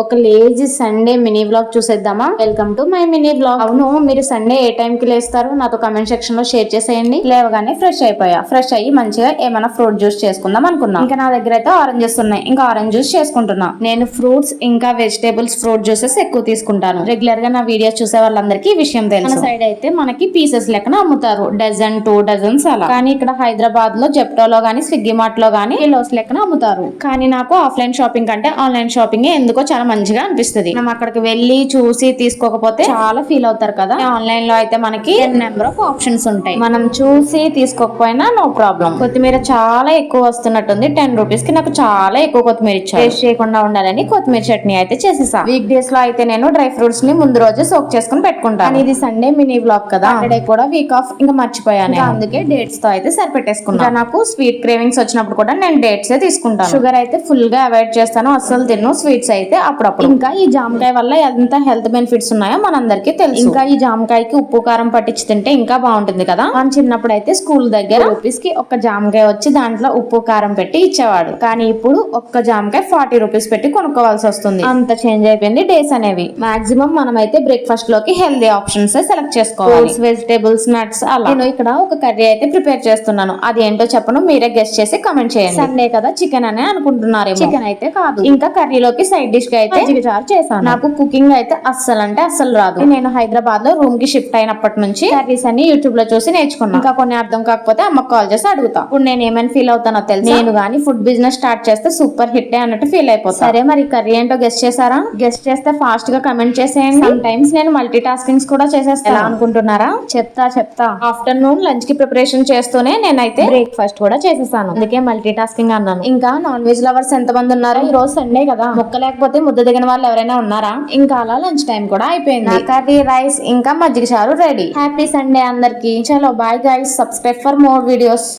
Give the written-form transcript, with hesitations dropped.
ఒక lazy Sunday mini vlog చూసేద్దామా. Welcome to my mini vlog. అవును, మీరు సండే ఏ టైం కి లేస్తారు నాతో కమెంట్ సెక్షన్ లో షేర్ చేసేయండి. లేవగానే ఫ్రెష్ అయిపోయా. ఫ్రెష్ అయ్యి మంచిగా ఏమైనా ఫ్రూట్ జ్యూస్ చేసుకుందాం అనుకున్నా. ఇంకా నా దగ్గర అయితే ఆరెంజెస్ ఉన్నాయి. ఇంకా ఆరెంజ్ జ్యూస్ చేసుకుంటున్నా. నేను ఫ్రూట్స్ ఇంకా వెజిటేబుల్స్ ఫ్రూట్ జ్యూసెస్ ఎక్కువ తీసుకుంటాను. రెగ్యులర్ గా నా వీడియోస్ చూసే వాళ్ళందరికీ ఈ విషయం తెలుసు. మన సైడ్ అయితే మనకి పీసెస్ లెక్కన అమ్ముతారు. డజన్ 2 డజన్స్ అలా. కానీ ఇక్కడ హైదరాబాద్ లో జెప్టోలో గానీ స్విగ్గీ మార్ట్ లో గానీ కిలోస్ లెక్కన అమ్ముతారు. కానీ నాకు ఆఫ్లైన్ షాపింగ్ కంటే ఆన్లైన్ షాపింగ్ ఎందుకో చాలా మంచిగా అనిపిస్తుంది. మనం అక్కడికి వెళ్ళి చూసి తీసుకోకపోతే చాలా ఫీల్ అవుతారు కదా. ఆన్లైన్ లో అయితే మనకి నెంబర్ ఆఫ్ ఆప్షన్స్ ఉంటాయి. మనం చూసి తీసుకోకపోయినా నో ప్రాబ్లం. కొత్తిమీర చాలా ఎక్కువ వస్తున్నట్టుంది. 10 రూపీస్ కి నాకు చాలా ఎక్కువ కొత్తిమీర ఇచ్చారు. వేస్ట్ చేయకుండా ఉండాలని కొత్తిమీర చట్నీ అయితే చేసేసా. వీక్ డేస్ లో అయితే నేను డ్రై ఫ్రూట్స్ ని ముందు రోజు సోక్ చేసుకుని పెట్టుకుంటాను. ఇది సండే మినీ వ్లాగ్ కదా. సాటర్డే కూడా వీక్ ఆఫ్ ఇంకా మర్చిపోయాను. అందుకే డేట్స్ తో అయితే సరిపెట్టేసుకున్నా. నాకు స్వీట్ క్రేవింగ్స్ వచ్చినప్పుడు కూడా నేను డేట్స్ తీసుకుంటాను. షుగర్ అయితే ఫుల్ గా అవాయిడ్ చేస్తాను. అస్సలు తిన్ను. స్వీట్స్ అయితే అప్పుడప్పుడు. ఇంకా ఈ జామకాయ వల్ల ఎంత హెల్త్ బెనిఫిట్స్ ఉన్నాయో మనందరికీ తెలుసు. ఇంకా ఈ జామకాయకి ఉప్పు కారం పట్టించి తింటే ఇంకా బాగుంటుంది కదా. మనం చిన్నప్పుడు అయితే స్కూల్ దగ్గర రూపీస్ కి ఒక్క జామకాయ వచ్చి దాంట్లో ఉప్పు కారం పెట్టి ఇచ్చేవాడు. కానీ ఇప్పుడు ఒక్క జామకాయ 40 రూపీస్ పెట్టి కొనుక్కోవాల్సి వస్తుంది. అంత చేంజ్ అయిపోయింది డేస్ అనేవి. మాక్సిమం మనం అయితే బ్రేక్ఫాస్ట్ లోకి హెల్దీ ఆప్షన్స్ సెలెక్ట్ చేసుకోవాలి. వెజిటేబుల్స్, నట్స్ అలా. నేను ఇక్కడ ఒక కర్రీ అయితే ప్రిపేర్ చేస్తున్నాను. అది ఏంటో చెప్పను, మీరే గెస్ట్ చేసి కమెంట్ చేయండి. సండే కదా చికెన్ అనే అనుకుంటున్నారేమో. చికెన్ అయితే కాదు. ఇంకా కర్రీలోకి సైడ్ డిష్ గా అయితే చారు చేశాను. నాకు కుకింగ్ అయితే అస్సలు అంటే అస్సలు రాదు. నేను హైదరాబాద్ లో రూమ్ కి షిఫ్ట్ అయినప్పటి నుంచి కర్రీస్ అన్ని యూట్యూబ్ లో చూసి నేర్చుకున్నా. ఇంకా కొన్ని అర్థం కాకపోతే అమ్మకు కాల్ చేసి అడుగుతా. ఇప్పుడు నేను ఏమైనా ఫీల్ అవుతానో తెలుసు. నేను గానీ ఫుడ్ బిజినెస్ స్టార్ట్ చేస్తే సూపర్ హిట్ అన్నట్టు ఫీల్ అయిపోతా. సరే, మరి కర్రీ ఏంటో గెస్ట్ చేశారా? గెస్ట్ చేస్తే ఫాస్ట్ గా కమెంట్ చేసేయండి. సమ్ టైమ్స్ నేను మల్టీ టాస్కింగ్స్ కూడా చేసేస్తాను. ఎలా అనుకుంటున్నారా? చెప్తా. ఆఫ్టర్నూన్ లంచ్ కి ప్రిపరేషన్ చేస్తూనే నేనైతే బ్రేక్ఫాస్ట్ కూడా చేసేసాను. అందుకే మల్టీ టాస్కింగ్ అన్నాను. ఇంకా నాన్ వెజ్ లవర్స్ ఎంత మంది ఉన్నారు? ఈ రోజు సండే కదా, ముక్క లేకపోతే ముద్ద దిగిన వాళ్ళు ఎవరైనా ఉన్నారా? ఇంకా అలా లంచ్ టైం కూడా అయిపోయింది. కర్రీ, రైస్ ఇంకా మజ్జిగ చారు రెడీ. హ్యాపీ సండే అందరికి. చలో bye guys. Subscribe for more videos.